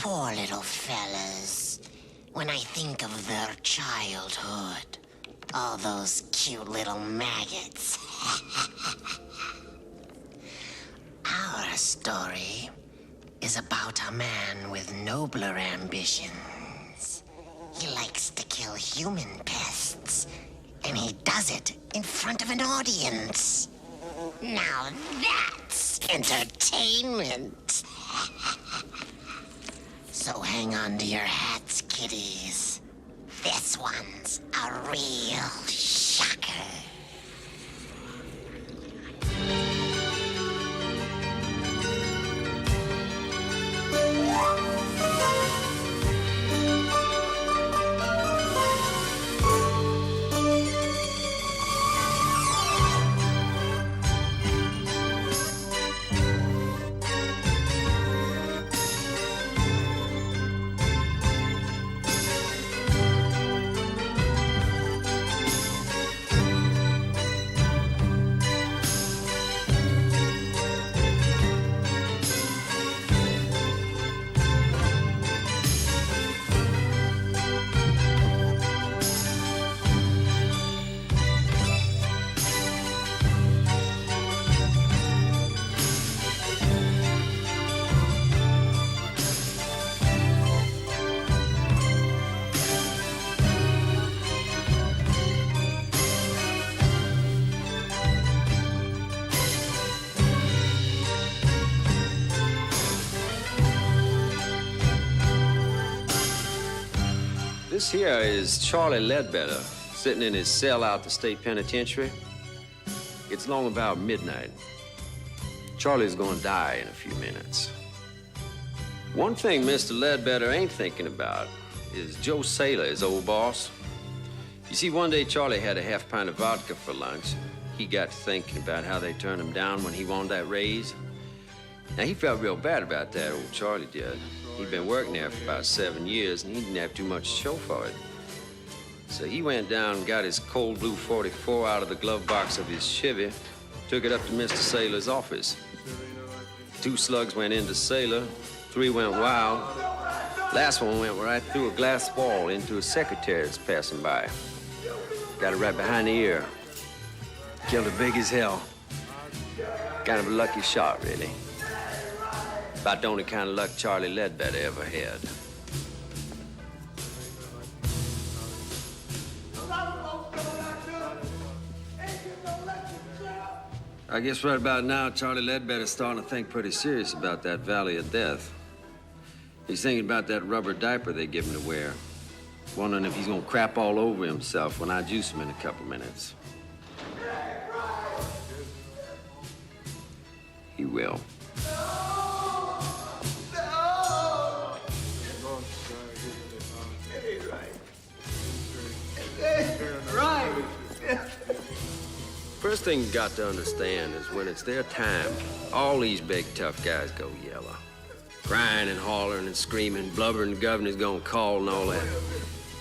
poor little fellas. When I think of their childhood, all those cute little maggots. Our story is about a man with nobler ambitions. He likes to kill human pests, and he does it in front of an audience. Now that's entertainment. So hang on to your hats, kiddies. This one's a real shocker. This here is Charlie Ledbetter, sitting in his cell out the state penitentiary. It's long about midnight. Charlie's gonna die in a few minutes. One thing Mr. Ledbetter ain't thinking about is Joe Saylor, his old boss. You see, one day Charlie had a half pint of vodka for lunch. He got to thinking about how they turned him down when he wanted that raise. Now, he felt real bad about that, old Charlie did. He'd been working there for about 7 years, and he didn't have too much to show for it. So he went down and got his cold blue 44 out of the glove box of his Chevy, took it up to Mr. Saylor's office. 2 slugs went into Saylor, 3 went wild. Last one went right through a glass wall into a secretary that's passing by. Got it right behind the ear. Killed it big as hell. Kind of a lucky shot, really. About the only kind of luck Charlie Ledbetter ever had. I guess right about now, Charlie Ledbetter's starting to think pretty serious about that Valley of Death. He's thinking about that rubber diaper they give him to wear. Wondering if he's gonna crap all over himself when I juice him in a couple minutes. He will. Right. First thing you got to understand is when it's their time, all these big tough guys go yellow. Crying and hollering and screaming, blubbering the governor's gonna call and all that.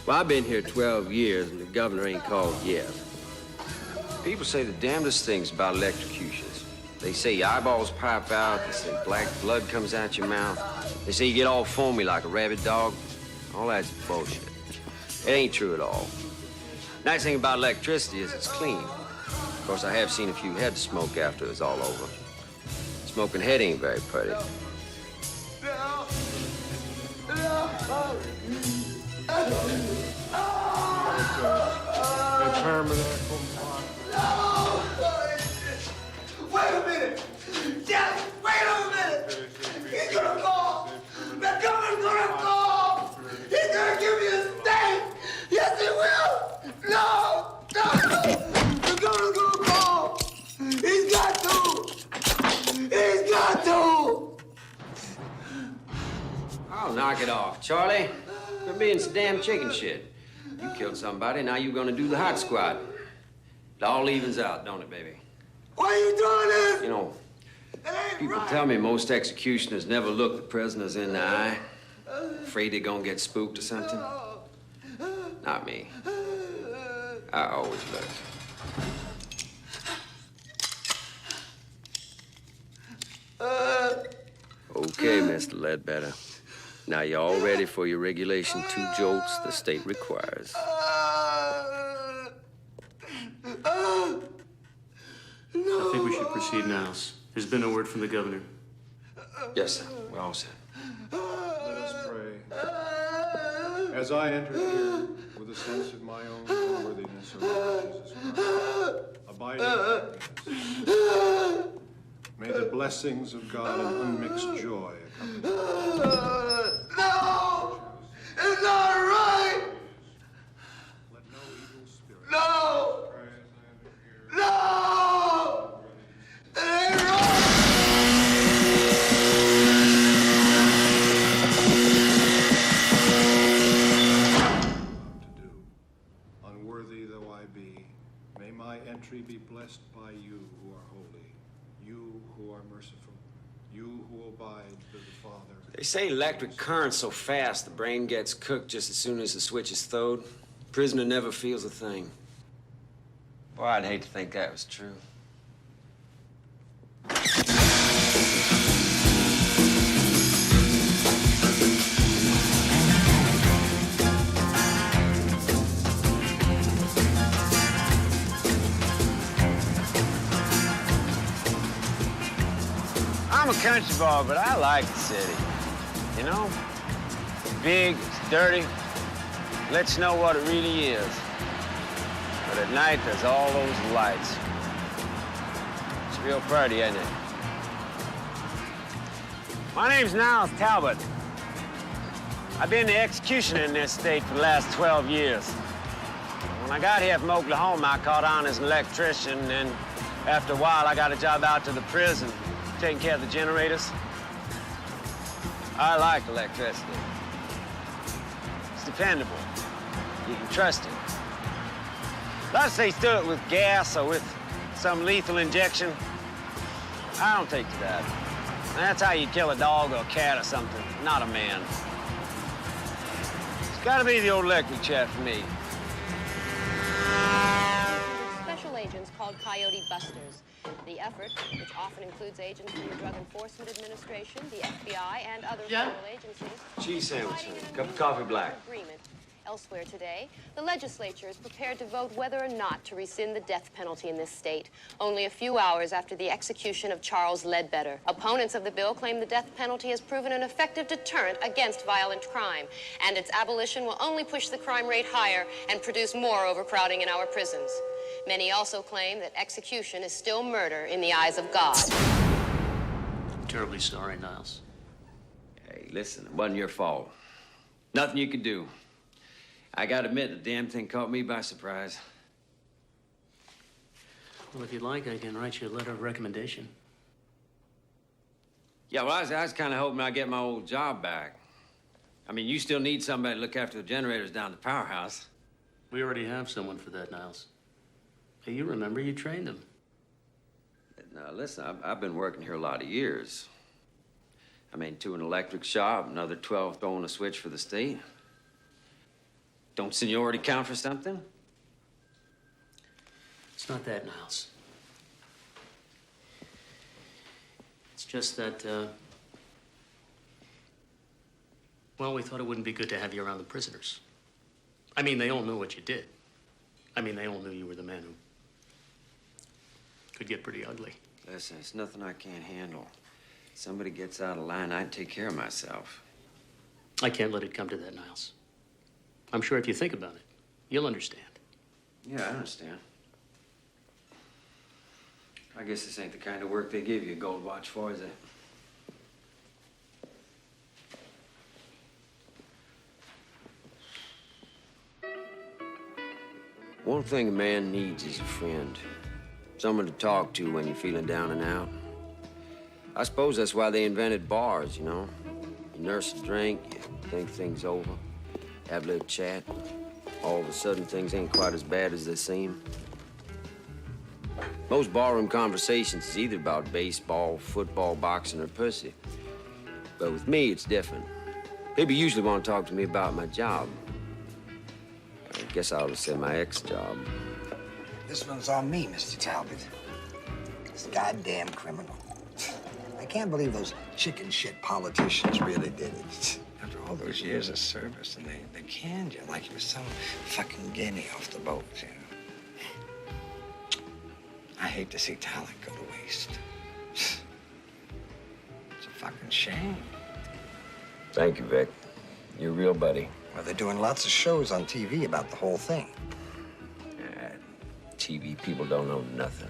Well, I've been here 12 years and the governor ain't called yet. People say the damnedest things about electrocutions. They say your eyeballs pop out, they say black blood comes out your mouth. They say you get all foamy like a rabid dog. All that's bullshit. It ain't true at all. Nice thing about electricity is it's clean. Of course, I have seen a few heads smoke after it's all over. Smoking head ain't very pretty. Wait a minute! Just wait a minute! He's gonna call! The governor's gonna call! He's gonna give me a state! Yes, he will! No! The governor's gonna call! He's got to! He's got to! I'll knock it off, Charlie. You're being some damn chicken shit. You killed somebody, now you're gonna do the hot squat. It all evens out, don't it, baby? Why are you doing this? You know, people tell me most executioners never look the prisoners in the eye. Afraid they're gonna get spooked or something. Not me. I always look. Okay, Mr. Ledbetter. Now, you all ready for your regulation 2 jolts the state requires? I think we should proceed, Niles. There's been a word from the governor. Yes, sir. We're all set. Let us pray. As I enter here with a sense of my own unworthiness, O Lord Jesus Christ, abiding happiness, may the blessings of God and unmixed joy accompany you. No! It's not right! Let no evil spirit. No! Pray as I enter here. No! It ain't right! To do. Unworthy though I be, may my entry be blessed by you who are holy, you who are merciful, you who abide with the Father. They say electric current's so fast the brain gets cooked just as soon as the switch is throwed. Prisoner never feels a thing. Boy, I'd hate to think that was true. I'm a country boy, but I like the city. You know? It's big, it's dirty, lets you know what it really is. But at night, there's all those lights. It's real pretty, isn't it? My name's Niles Talbot. I've been the executioner in this state for the last 12 years. When I got here from Oklahoma, I caught on as an electrician, and after a while, I got a job out to the prison, taking care of the generators. I like electricity. It's dependable. You can trust it. Let's say stir it with gas or with some lethal injection. I don't take to that. That's how you kill a dog or a cat or something, not a man. It's gotta be the old electric chair for me. Special agents called Coyote Busters. The effort, which often includes agents from the Drug Enforcement Administration, the FBI, and other federal agencies, Cheese sandwich, cup of coffee black. Agreement. Elsewhere today, the legislature is prepared to vote whether or not to rescind the death penalty in this state, only a few hours after the execution of Charles Ledbetter. Opponents of the bill claim the death penalty has proven an effective deterrent against violent crime, and its abolition will only push the crime rate higher and produce more overcrowding in our prisons. Many also claim that execution is still murder in the eyes of God. I'm terribly sorry, Niles. Hey, listen, it wasn't your fault. Nothing you could do. I gotta admit, the damn thing caught me by surprise. Well, if you'd like, I can write you a letter of recommendation. Yeah, well, I was kind of hoping I'd get my old job back. I mean, you still need somebody to look after the generators down at the powerhouse. We already have someone for that, Niles. Hey, you remember you trained him. Now, listen, I've been working here a lot of years. I mean, 2 in an electric shop, another 12 throwing a switch for the state. Don't seniority count for something? It's not that, Niles. It's just that, well, we thought it wouldn't be good to have you around the prisoners. I mean, they all knew what you did. I mean, they all knew you were the man who could get pretty ugly. Listen, it's nothing I can't handle. Somebody gets out of line, I'd take care of myself. I can't let it come to that, Niles. I'm sure if you think about it, you'll understand. Yeah, I understand. I guess this ain't the kind of work they give you a gold watch for, is it? One thing a man needs is a friend. Someone to talk to when you're feeling down and out. I suppose that's why they invented bars, you know? You nurse a drink, you think things over, have a little chat. All of a sudden, things ain't quite as bad as they seem. Most barroom conversations is either about baseball, football, boxing, or pussy. But with me, it's different. People usually want to talk to me about my job. I guess I ought to say my ex-job. This one's on me, Mr. Talbot. This goddamn criminal. I can't believe those chicken shit politicians really did it. After all those years of service, and they canned you like you were some fucking guinea off the boat, you know. I hate to see talent go to waste. It's a fucking shame. Thank you, Vic. You're a real buddy. Well, they're doing lots of shows on TV about the whole thing. TV people don't know nothing.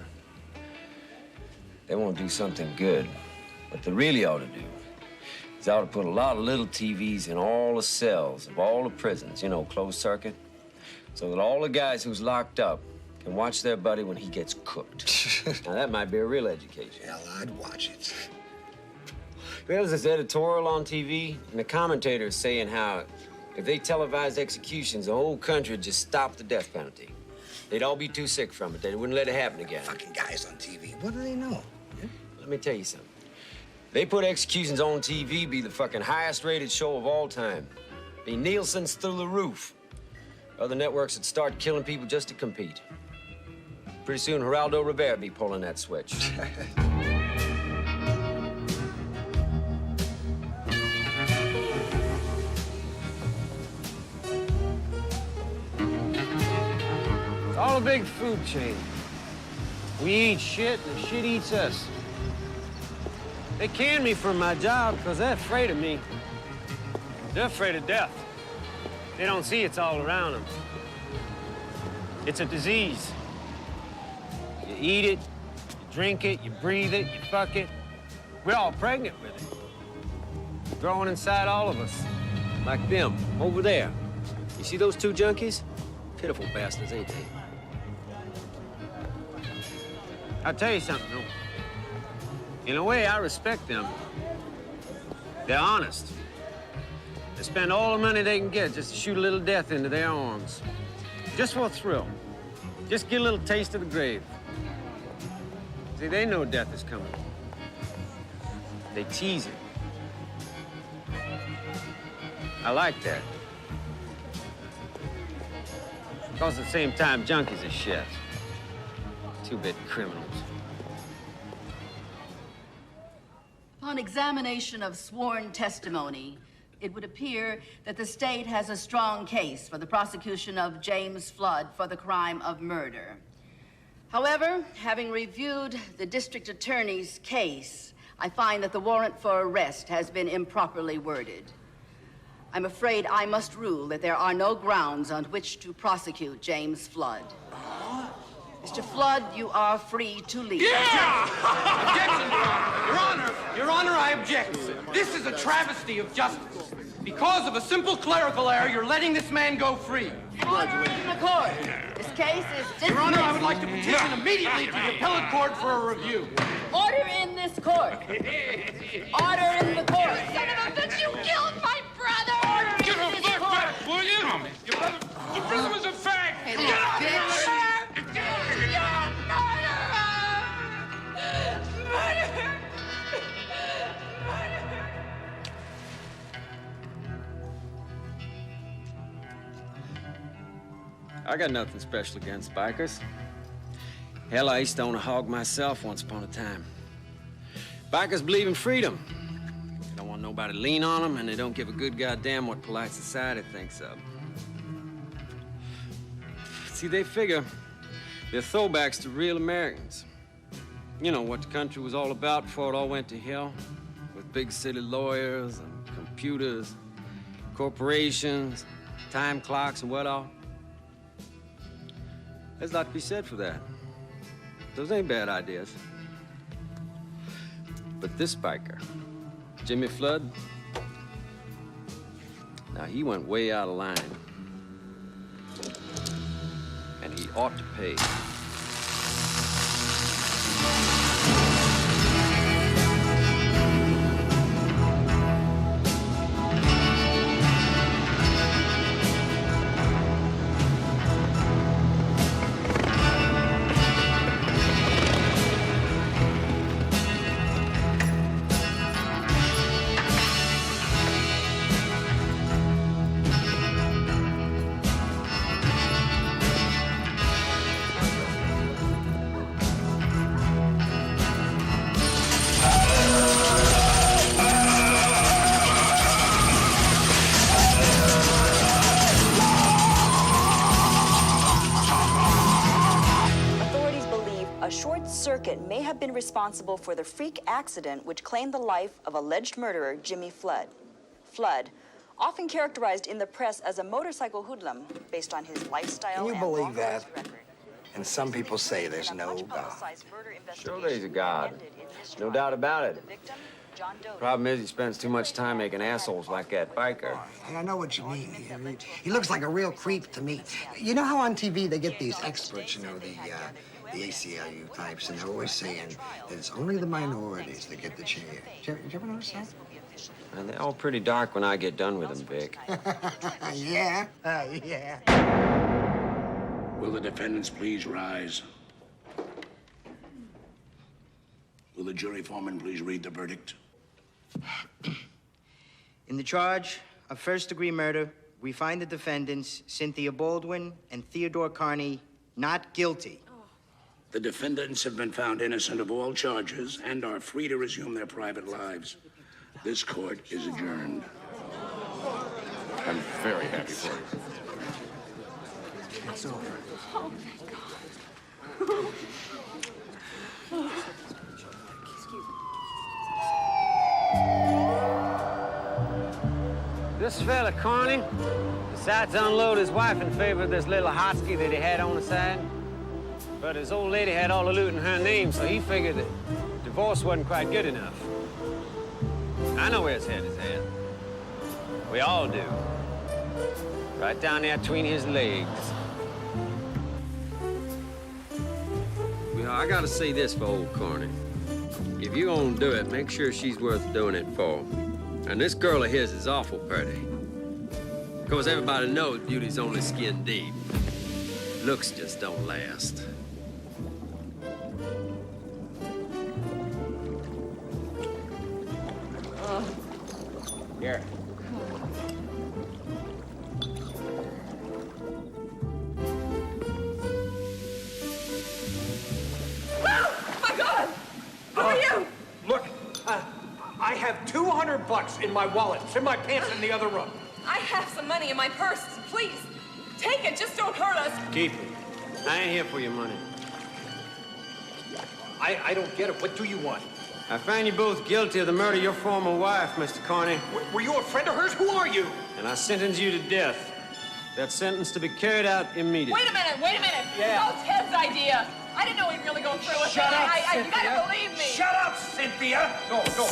They want to do something good. What they really ought to do is they ought to put a lot of little TVs in all the cells of all the prisons, you know, closed circuit, so that all the guys who's locked up can watch their buddy when he gets cooked. Now, that might be a real education. Hell, I'd watch it. There's this editorial on TV, and the commentator is saying how if they televised executions, the whole country would just stop the death penalty. They'd all be too sick from it. They wouldn't let it happen again. Fucking guys on TV. What do they know? Yeah? Let me tell you something. They put executions on TV, be the fucking highest rated show of all time. Be Nielsen's through the roof. Other networks would start killing people just to compete. Pretty soon, Geraldo Rivera be pulling that switch. It's all a big food chain. We eat shit, and the shit eats us. They can me from my job because they're afraid of me. They're afraid of death. They don't see it's all around them. It's a disease. You eat it, you drink it, you breathe it, you fuck it. We're all pregnant with it. Growing inside all of us. Like them, over there. You see those two junkies? Pitiful bastards, ain't they? I'll tell you something, though. In a way, I respect them. They're honest. They spend all the money they can get just to shoot a little death into their arms. Just for a thrill. Just get a little taste of the grave. See, they know death is coming. They tease it. I like that. Because at the same time, junkies are shit. Two-bit criminals. Upon examination of sworn testimony, it would appear that the state has a strong case for the prosecution of James Flood for the crime of murder. However, having reviewed the district attorney's case, I find that the warrant for arrest has been improperly worded. I'm afraid I must rule that there are no grounds on which to prosecute James Flood. Mr. Flood, you are free to leave. Yeah! Objection, Your Honor! Your Honor, I object. This is a travesty of justice. Because of a simple clerical error, you're letting this man go free. Order in the court. This case is dismissed. Your Honor, I would like to petition immediately to the appellate court for a review. Order in this court. Order in the court. Son of a bitch, you killed my brother! Order in this court. Will you? The prisoners are fag! Get out, bitch! I got nothing special against bikers. Hell, I used to own a hog myself once upon a time. Bikers believe in freedom. They don't want nobody to lean on them, and they don't give a good goddamn what polite society thinks of. See, they figure they're throwbacks to real Americans. You know, what the country was all about before it all went to hell, with big city lawyers and computers, corporations, time clocks and what all. There's a lot to be said for that. Those ain't bad ideas. But this biker, Jimmy Flood, now he went way out of line. And he ought to pay. A short circuit may have been responsible for the freak accident which claimed the life of alleged murderer Jimmy Flood. Flood, often characterized in the press as a motorcycle hoodlum based on his lifestyle. Can you and believe long that? record. And some people say there's no God. Sure there's a God. No doubt about it. Problem is he spends too much time making assholes like that biker. And I know what you mean. He looks like a real creep to me. You know how on TV they get these experts, you know, the ACLU types, and they're always saying that it's only the minorities that get the chance. Did you ever notice that? And they're all pretty dark when I get done with them, Vic. Yeah, yeah. Will the defendants please rise? Will the jury foreman please read the verdict? In the charge of first-degree murder, we find the defendants, Cynthia Baldwin and Theodore Carney, not guilty. The defendants have been found innocent of all charges and are free to resume their private lives. This court is adjourned. I'm very happy for you. It's over. Oh, thank God. This fella, Carney, decided to unload his wife in favor of this little hotsky that he had on the side. But his old lady had all the loot in her name, so he figured that divorce wasn't quite good enough. I know where his head is at. We all do. Right down there between his legs. You know, I gotta say this for old Carney. If you're gonna do it, make sure she's worth doing it for. And this girl of his is awful pretty. Of course, everybody knows beauty's only skin deep. Looks just don't last. Here. My God! Who are you? Look, I have $200 in my wallet. It's in my pants in the other room. I have some money in my purse. Please, take it. Just don't hurt us. Keep it. I ain't here for your money. I don't get it. What do you want? I find you both guilty of the murder of your former wife, Mr. Carney. Were you a friend of hers? Who are you? And I sentence you to death. That sentence to be carried out immediately. Wait a minute. Wait a minute. Yeah. It's all Ted's idea. I didn't know he'd really go through with it. Shut up, You Cynthia. gotta believe me. Shut up, Cynthia. No, wait, no.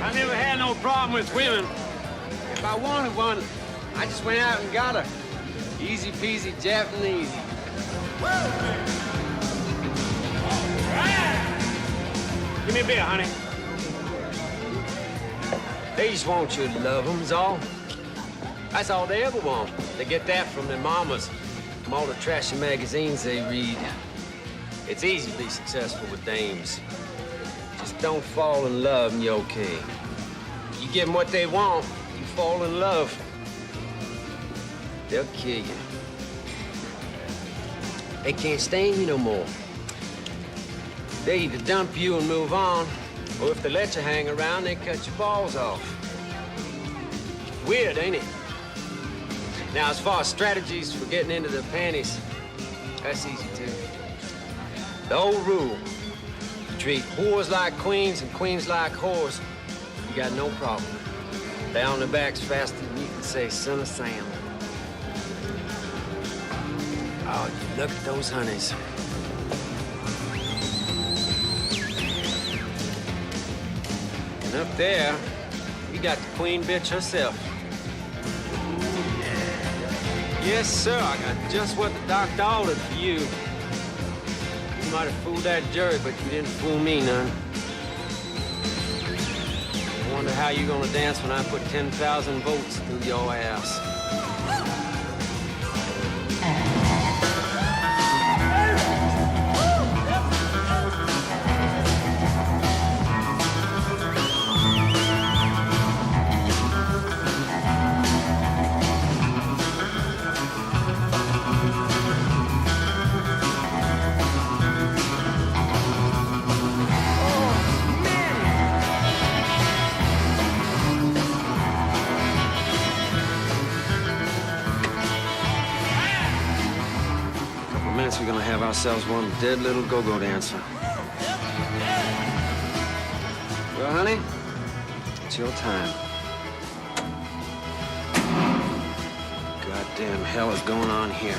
I never had no problem with women. If I wanted one, I just went out and got her. Easy peasy Japanese. Give me a beer, honey. They just want you to love them's all. That's all they ever want. They get that from their mamas, from all the trashy magazines they read. It's easy to be successful with dames. Just don't fall in love and you're okay. You give them what they want, you fall in love. They'll kill you. They can't stand you no more. They either dump you and move on, or if they let you hang around, they cut your balls off. Weird, ain't it? Now, as far as strategies for getting into their panties, that's easy too. The old rule, you treat whores like queens and queens like whores, you got no problem. They're on their backs faster than you can say, son of Sam. Oh, you look at those honeys. And up there, you got the queen bitch herself. Yes, sir, I got just what the doctor ordered for you. You might have fooled that jury, but you didn't fool me none. I wonder how you're gonna dance when I put 10,000 volts through your ass. chance we're gonna have ourselves one dead little go-go dancer. Well, honey, it's your time. Goddamn hell is going on here?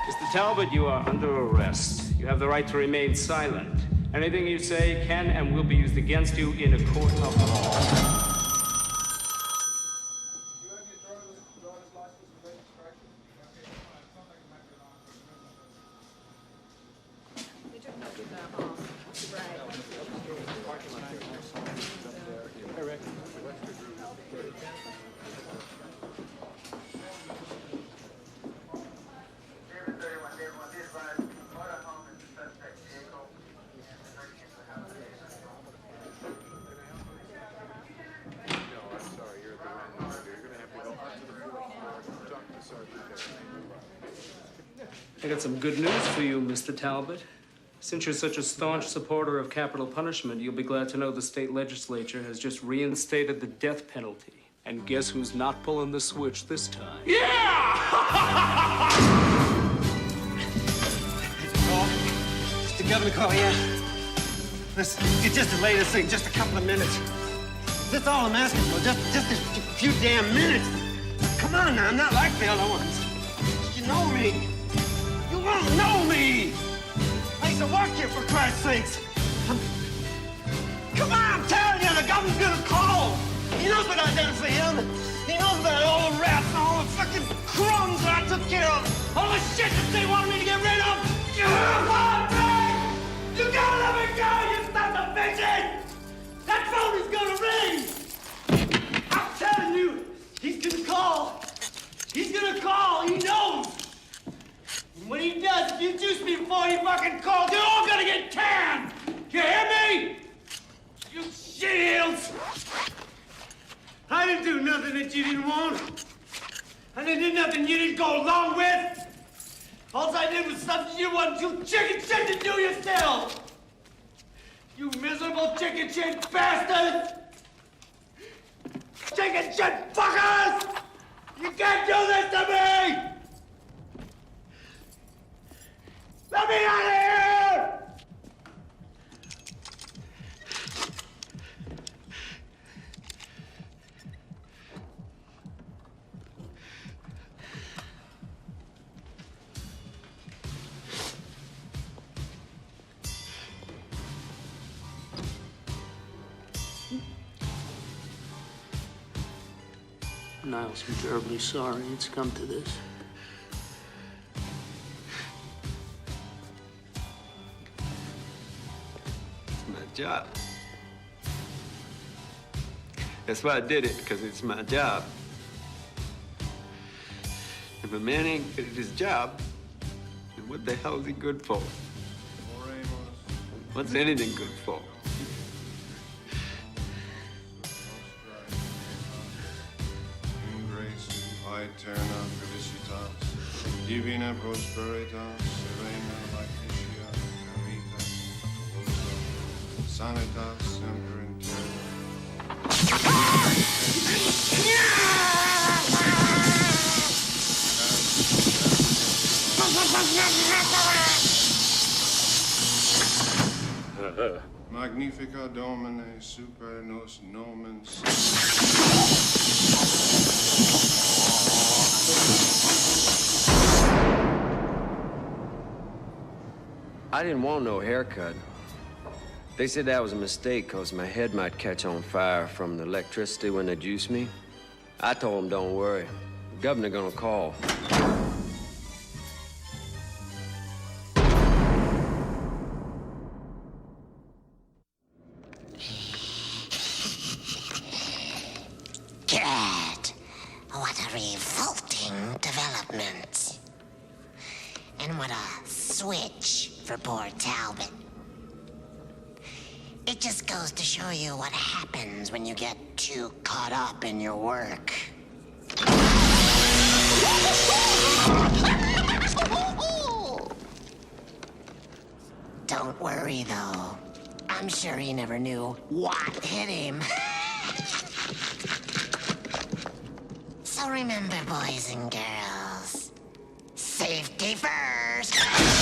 Mr. Talbot, you are under arrest. You have the right to remain silent. Anything you say can and will be used against you in a court of law. I got some good news for you, Mr. Talbot. Since you're such a staunch supporter of capital punishment, you'll be glad to know the state legislature has just reinstated the death penalty. And guess who's not pulling the switch this time? Yeah! It's the governor call, yeah? Listen, you just delay this thing just a couple of minutes. That's all I'm asking for, just a few damn minutes. Come on now, I'm not like the other ones. You know me. You won't know me. I used to work here, for Christ's sakes. Come on, I'm telling you, the governor's gonna call. He knows what I done for him. He knows about all the rats and all the fucking crumbs that I took care of. All the shit that they wanted me to get rid of. Come on, man! You gotta let me go, you son of a bitch! That phone is gonna ring! I'm telling you, he's gonna call. He's gonna call, he knows. And when he does, if you juice me before he fucking calls, you're all gonna get canned! You hear me? You shields! I didn't do nothing that you didn't want. I didn't do nothing you didn't go along with. All I did was something you wanted you chicken shit to do yourself. You miserable chicken shit bastards! Chicken shit fuckers! You can't do this to me! Let me out of here! Niles, I'm terribly sorry it's come to this. It's my job. That's why I did it, because it's my job. If a man ain't good at his job, then what the hell is he good for? What's anything good for? Aeterna felicitas, divina prosperitas, serena laetitia, caritas, sanitas semper in terra. Magnifica Domine super nos nomen. I didn't want no haircut. They said that was a mistake because my head might catch on fire from the electricity when they juice me. I told them, don't worry. The governor gonna call. God, what a revolting development. And what a switch for poor Talbot. It just goes to show you what happens when you get too caught up in your work. Don't worry, though. I'm sure he never knew what hit him. So remember, boys and girls, safety first.